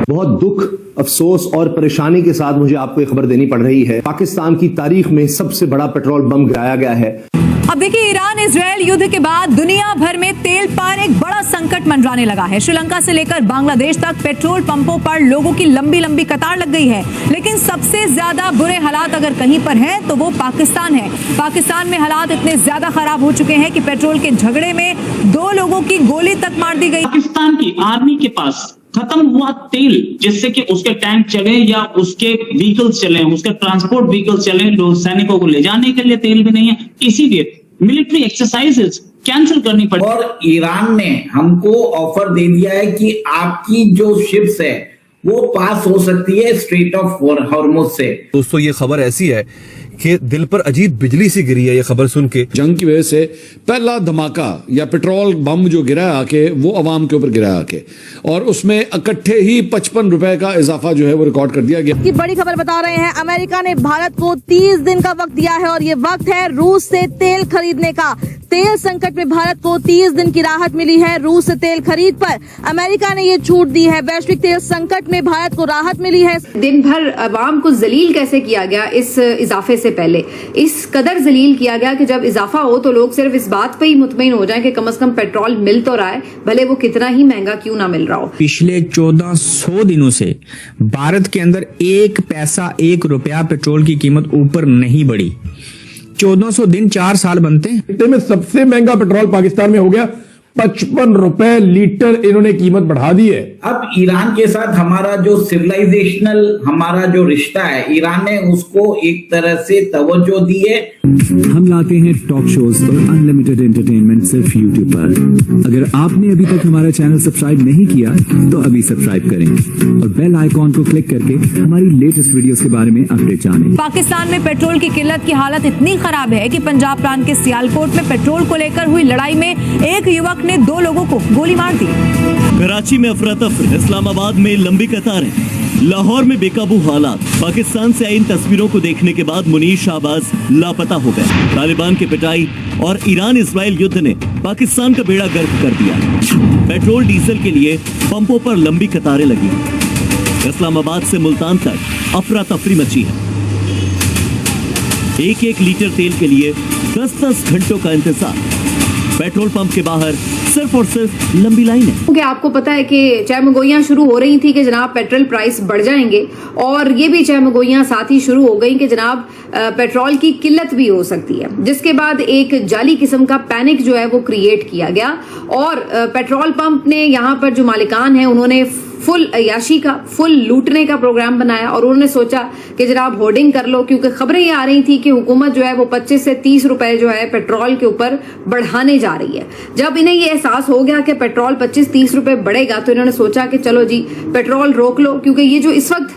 बहुत दुख, अफसोस और परेशानी के साथ मुझे आपको एक खबर देनी पड़ रही है। पाकिस्तान की तारीख में सबसे बड़ा पेट्रोल बम गिराया गया है। अब देखिए, ईरान इजरायल युद्ध के बाद दुनिया भर में तेल पर एक बड़ा संकट मंडराने लगा है। श्रीलंका से लेकर बांग्लादेश तक पेट्रोल पंपों पर लोगों की लंबी लंबी कतार लग गई है। लेकिन सबसे ज्यादा बुरे हालात अगर कहीं पर हैं तो वो पाकिस्तान है। पाकिस्तान में हालात इतने ज्यादा खराब हो चुके हैं कि पेट्रोल के झगड़े में 2 लोगों की गोली तक मार दी गई। पाकिस्तान की आर्मी के पास खत्म हुआ तेल, जिससे कि उसके टैंक चले या उसके व्हीकल्स चले, उसके ट्रांसपोर्ट व्हीकल्स चले, लोग सैनिकों को ले जाने के लिए तेल भी नहीं है, इसीलिए मिलिट्री एक्सरसाइजेस कैंसिल करनी पड़ी। और ईरान ने हमको ऑफर दे दिया है कि आपकी जो शिप्स है वो पास हो सकती है स्ट्रेट ऑफ हॉर्मुज से। दोस्तों, ये खबर ऐसी है कि दिल पर अजीब बिजली सी गिरी है ये खबर सुन के। जंग की वजह से पहला धमाका या पेट्रोल बम जो गिरा आके वो अवाम के ऊपर गिरा आके, और उसमें इकट्ठे ही 55 रुपए का इजाफा जो है वो रिकॉर्ड कर दिया गया। की बड़ी खबर बता रहे हैं, अमेरिका ने भारत को 30 दिन का वक्त दिया है और ये वक्त है रूस से तेल खरीदने का। तेल संकट में भारत को 30 दिन की राहत मिली है। रूस से तेल खरीद पर अमेरिका ने ये छूट दी है। वैश्विक तेल संकट में भारत को राहत मिली है। दिन भर अवाम को जलील कैसे किया गया इस इजाफे से पहले, इस कदर जलील किया गया कि जब इजाफा हो तो लोग सिर्फ इस बात पे ही मुतमईन हो जाएं कि कम से कम पेट्रोल मिल तो रहा है, भले वो कितना ही महंगा क्यों ना मिल रहा हो। पिछले 1400 दिनों से भारत के अंदर 1 पैसा 1 रुपया पेट्रोल की कीमत ऊपर नहीं बढ़ी। 1400 दिन 4 साल बनते हैं। में सबसे महंगा पेट्रोल पाकिस्तान में हो गया 55 रुपए लीटर, इन्होंने कीमत बढ़ा दी है। अब ईरान के साथ हमारा जो सिविलाइजेशनल हमारा जो रिश्ता है, ईरान ने उसको एक तरह से तवज्जो दी है। हम लाते हैं टॉक शोज और अनलिमिटेड एंटरटेनमेंट सिर्फ यूट्यूब पर। अगर आपने अभी तक हमारा चैनल सब्सक्राइब नहीं किया तो अभी सब्सक्राइब करें और बेल आइकॉन को क्लिक करके हमारी लेटेस्ट वीडियोस के बारे में अपडेट जानें। पाकिस्तान में पेट्रोल की किल्लत की हालत इतनी खराब है कि पंजाब प्रांत के सियालकोट में पेट्रोल को लेकर हुई लड़ाई में एक युवक ने 2 लोगों को गोली मार दी। कराची में अफरा तफरी, इस्लामाबाद में लंबी कतारें, लाहौर में बेकाबू हालात। पाकिस्तान से आई इन तस्वीरों को देखने के बाद मुनीर शाहबाज लापता हो गए। तालिबान की पिटाई और ईरान इजरायल युद्ध ने पाकिस्तान का बेड़ा गर्क कर दिया। पेट्रोल डीजल के लिए पंपों पर लंबी कतारें लगी। इस्लामाबाद से मुल्तान तक अफरा तफरी मची है। 1-1 लीटर तेल के लिए 10-10 घंटों का इंतजार। पेट्रोल पंप के बाहर सिर्फ और सिर्फ लंबी लाइन है। क्योंकि आपको पता है कि चहमगोइयां शुरू हो रही थी कि जनाब पेट्रोल प्राइस बढ़ जाएंगे, और ये भी चहमगोइयां साथ ही शुरू हो गई कि जनाब पेट्रोल की किल्लत भी हो सकती है, जिसके बाद एक जाली किस्म का पैनिक जो है वो क्रिएट किया गया। और पेट्रोल पंप ने यहाँ पर जो मालिकान है उन्होंने फुल अयाशी का, फुल लूटने का प्रोग्राम बनाया और उन्होंने सोचा कि जनाब होर्डिंग कर लो, क्योंकि खबरें ये आ रही थी कि हुकूमत जो है वो 25 से 30 रुपए जो है पेट्रोल के ऊपर बढ़ाने जा रही है। जब इन्हें ये एहसास हो गया कि पेट्रोल 25-30 रुपए बढ़ेगा तो इन्होंने सोचा कि चलो जी पेट्रोल रोक लो, क्योंकि ये जो इस वक्त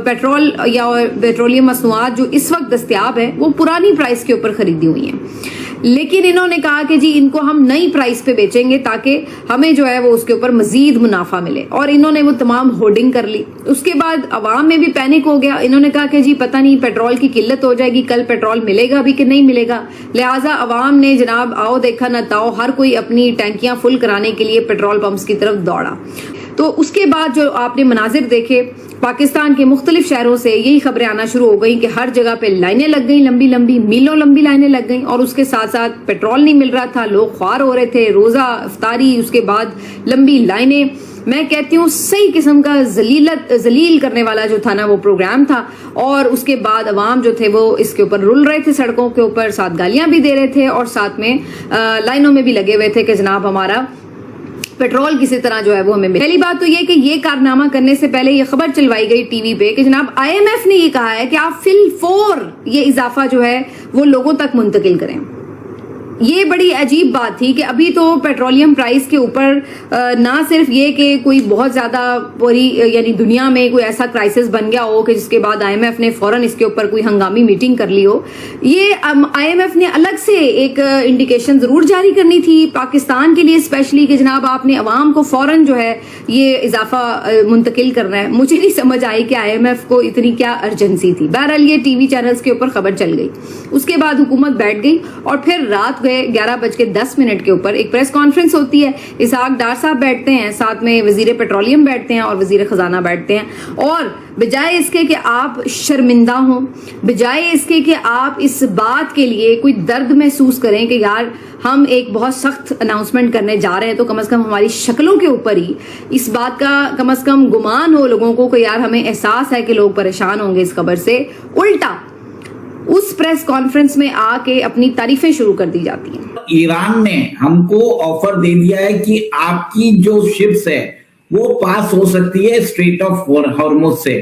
पेट्रोल या पेट्रोलियम मसनूआत जो इस वक्त दस्तयाब है वो पुरानी प्राइस के ऊपर खरीदी हुई है। लेकिन इन्होंने कहा कि जी इनको हम नई प्राइस पे बेचेंगे ताकि हमें जो है वो उसके ऊपर मजीद मुनाफा मिले, और इन्होंने वो तमाम होर्डिंग कर ली। उसके बाद अवाम में भी पैनिक हो गया। इन्होंने कहा कि जी पता नहीं पेट्रोल की किल्लत हो जाएगी, कल पेट्रोल मिलेगा भी कि नहीं मिलेगा। लिहाजा अवाम ने जनाब आओ देखा न ताओ हर कोई अपनी टैंकियां फुल कराने के लिए पेट्रोल पंप्स की तरफ दौड़ा। तो उसके बाद जो आपने मनाजिर देखे पाकिस्तान के मुख्तलिफ शहरों से, यही खबरें आना शुरू हो गई कि हर जगह पे लाइनें लग गई, लंबी लंबी मीलों लंबी लाइनें लग गई, और उसके साथ साथ पेट्रोल नहीं मिल रहा था, लोग ख्वार हो रहे थे, रोजा इफ्तारी, उसके बाद लंबी लाइनें। मैं कहती हूँ सही किस्म का जलील करने वाला जो था ना वो प्रोग्राम था। और उसके बाद अवाम जो थे वो इसके ऊपर रुल रहे थे सड़कों के ऊपर, साथ गालियां भी दे रहे थे और साथ में लाइनों में भी लगे हुए थे कि जनाब हमारा पेट्रोल किसी तरह जो है वो हमें मिले। पहली बात तो ये कि ये कारनामा करने से पहले ये खबर चलवाई गई टीवी पे कि जनाब IMF ने ये कहा है कि आप फिल-फौर ये इजाफा जो है वो लोगों तक मुंतकिल करें। ये बड़ी अजीब बात थी कि अभी तो पेट्रोलियम प्राइस के ऊपर ना सिर्फ ये कि कोई बहुत ज्यादा पूरी यानी दुनिया में कोई ऐसा क्राइसिस बन गया हो कि जिसके बाद IMF ने फौरन इसके ऊपर कोई हंगामी मीटिंग कर ली हो। ये IMF ने अलग से एक इंडिकेशन जरूर जारी करनी थी पाकिस्तान के लिए स्पेशली कि जनाब आपने अवाम को फौरन जो है ये इजाफा मुंतकिल करना है। मुझे नहीं समझ आई कि IMF को इतनी क्या अर्जेंसी थी। बहरहाल ये टीवी चैनल्स के ऊपर खबर चल गई। उसके बाद हुकूमत बैठ गई और फिर रात सुबह 11:10 के ऊपर एक प्रेस कॉन्फ्रेंस होती है। इसहाक डार साहब बैठते हैं, साथ में वजीर पेट्रोलियम बैठते हैं और वजीर खजाना बैठते हैं। और बजाय इसके कि आप शर्मिंदा हों, बजाय इसके कि आप इस बात के लिए कोई दर्द महसूस करें कि यार हम एक बहुत सख्त अनाउंसमेंट करने जा रहे हैं, तो कम से कम हमारी शक्लों के ऊपर ही इस बात का कम से कम गुमान हो लोगों को कि यार हमें एहसास है कि लोग परेशान होंगे इस खबर से, उल्टा उस प्रेस कॉन्फ्रेंस में आके अपनी तारीफें शुरू कर दी जाती हैं। ईरान ने हमको ऑफर दे दिया है कि आपकी जो शिप्स है वो पास हो सकती है स्ट्रेट ऑफ हॉर्मुज से।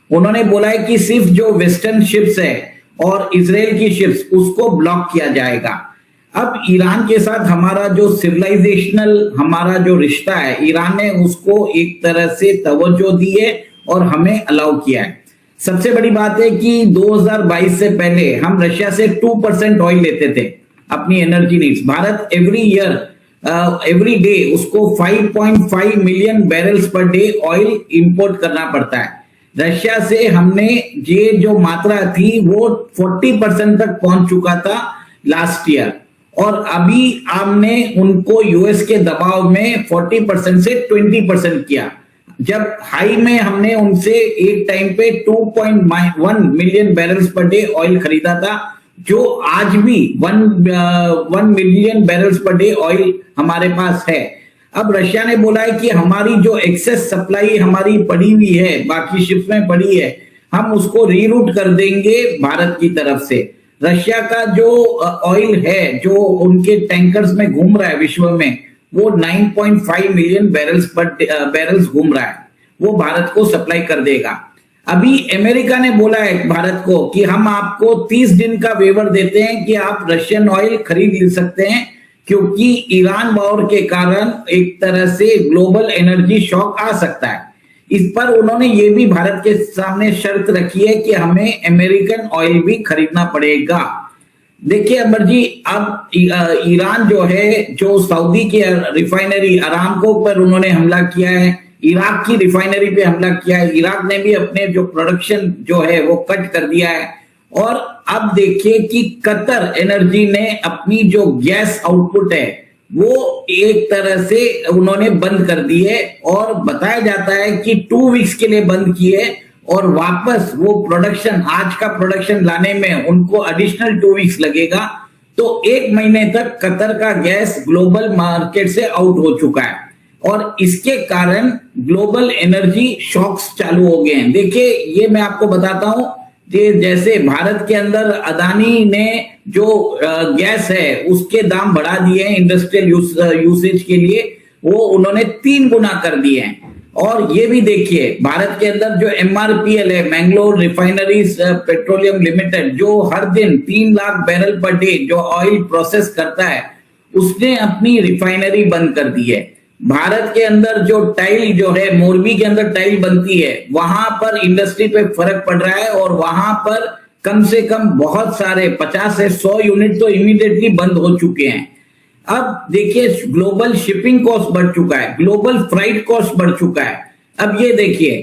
उन्होंने बोला है कि सिर्फ जो वेस्टर्न शिप्स है और इजराइल की शिप्स उसको ब्लॉक किया जाएगा। अब ईरान के साथ हमारा जो सिविलाइजेशनल हमारा जो रिश्ता है, ईरान ने उसको एक तरह से तवज्जो दी है और हमें अलाउ किया है। सबसे बड़ी बात है कि 2022 से पहले हम रशिया से 2% ऑयल लेते थे अपनी energy needs. Bharat every day उसको 5.5 million barrels per day oil import करना पड़ता है। रशिया से हमने ये जो मात्रा थी वो 40% तक पहुंच चुका था लास्ट ईयर, और अभी हमने उनको यूएस के दबाव में 40% से 20% किया। जब हाई में हमने उनसे एक टाइम पे 2.1 million barrels per day oil खरीदा था, जो आज भी 1 million barrels per day oil हमारे पास है। अब रशिया ने बोला है कि हमारी जो एक्सेस सप्लाई हमारी पड़ी हुई है, बाकी शिप्स में पड़ी है, हम उसको रीरूट कर देंगे भारत की तरफ से। रशिया का जो ऑयल है जो उनके टैंकर्स में घूम रहा है विश्व में, वो 9.5 मिलियन बैरल्स घूम रहा है, वो भारत को सप्लाई कर देगा। अभी अमेरिका ने बोला है भारत को कि हम आपको 30 दिन का वेवर देते हैं कि आप रशियन ऑयल खरीद ले सकते हैं, क्योंकि ईरान वॉर के कारण एक तरह से ग्लोबल एनर्जी शॉक आ सकता है। इस पर उन्होंने ये भी भारत के सामने शर्त रखी है कि हमें अमेरिकन ऑयल भी खरीदना पड़ेगा। देखिए अमर जी, अब ईरान जो है, जो सऊदी की रिफाइनरी अरामको पर उन्होंने हमला किया है, इराक की रिफाइनरी पे हमला किया है, इराक ने भी अपने जो प्रोडक्शन जो है वो कट कर दिया है। और अब देखिए कि कतर एनर्जी ने अपनी जो गैस आउटपुट है वो एक तरह से उन्होंने बंद कर दी है, और बताया जाता है कि 2 वीक्स के लिए बंद की है, और वापस वो प्रोडक्शन, आज का प्रोडक्शन लाने में उनको एडिशनल 2 वीक्स लगेगा। तो 1 महीने तक कतर का गैस ग्लोबल मार्केट से आउट हो चुका है, और इसके कारण ग्लोबल एनर्जी शॉक्स चालू हो गए हैं। देखिए ये मैं आपको बताता हूं, जैसे भारत के अंदर अदानी ने जो गैस है उसके दाम बढ़ा दिए हैं इंडस्ट्रियल यूसेज के लिए, वो उन्होंने 3 गुना कर दिए हैं। और ये भी देखिए भारत के अंदर जो MRPL है, मैंगलोर रिफाइनरीज पेट्रोलियम लिमिटेड, जो हर दिन 3 लाख बैरल पर डे जो ऑयल प्रोसेस करता है, उसने अपनी रिफाइनरी बंद कर दी है। भारत के अंदर जो टाइल जो है, मोरबी के अंदर टाइल बनती है, वहां पर इंडस्ट्री पे फर्क पड़ रहा है, और वहां पर कम से कम बहुत सारे 50 से 100 यूनिट तो इमीडिएटली बंद हो चुके हैं। अब देखिए ग्लोबल शिपिंग कॉस्ट बढ़ चुका है, ग्लोबल फ्राइट कॉस्ट बढ़ चुका है। अब ये देखिए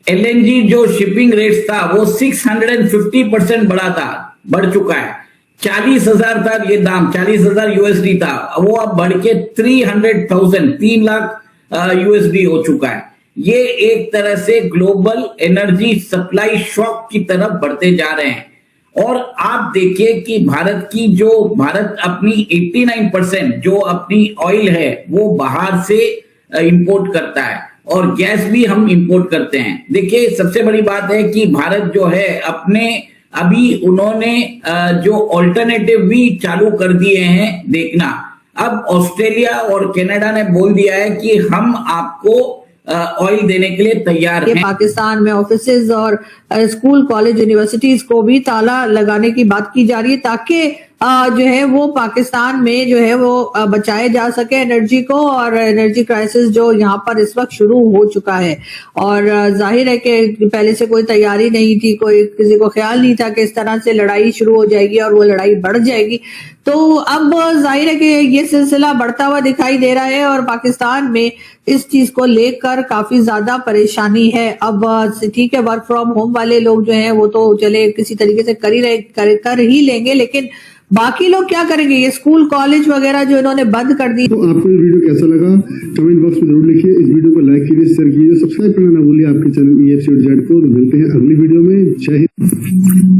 LNG जो शिपिंग रेट्स था वो 650% बढ़ चुका है। 40,000 था ये दाम, 40,000 USD था, वो अब बढ़ के 3 लाख USD हो चुका है। ये एक तरह से ग्लोबल एनर्जी सप्लाई शॉक की तरफ बढ़ते जा रहे हैं। और आप देखिए कि भारत अपनी 89% जो अपनी ऑयल है वो बाहर से इंपोर्ट करता है, और गैस भी हम इंपोर्ट करते हैं। देखिए सबसे बड़ी बात है कि भारत जो है अभी उन्होंने जो ऑल्टरनेटिव भी चालू कर दिए हैं देखना। अब ऑस्ट्रेलिया और कनाडा ने बोल दिया है कि हम आपको ऑयल देने के लिए तैयार हैं। पाकिस्तान में ऑफिसेज और स्कूल, कॉलेज, यूनिवर्सिटीज को भी ताला लगाने की बात की जा रही है, ताकि जो है वो पाकिस्तान में जो है वो बचाए जा सके एनर्जी को, और एनर्जी क्राइसिस जो यहाँ पर इस वक्त शुरू हो चुका है। और जाहिर है कि पहले से कोई तैयारी नहीं थी, कोई किसी को ख्याल नहीं था कि इस तरह से लड़ाई शुरू हो जाएगी और वो लड़ाई बढ़ जाएगी। तो अब जाहिर है कि ये सिलसिला बढ़ता हुआ दिखाई दे रहा है, और पाकिस्तान में इस चीज को लेकर काफी ज्यादा परेशानी है। अब ठीक है, वर्क फ्रॉम होम वाले लोग जो हैं वो तो चले किसी तरीके से कर ही लेंगे, लेकिन बाकी लोग क्या करेंगे? ये स्कूल कॉलेज वगैरह जो इन्होंने बंद कर दी। तो आपको ये वीडियो कैसा लगा कमेंट बॉक्स में जरूर लिखिए। इस वीडियो को लाइक कीजिए, शेयर कीजिए, सब्सक्राइब करना ना भूलिए आपके चैनल EFC को। तो मिलते हैं अगली वीडियो में। जय हिंद।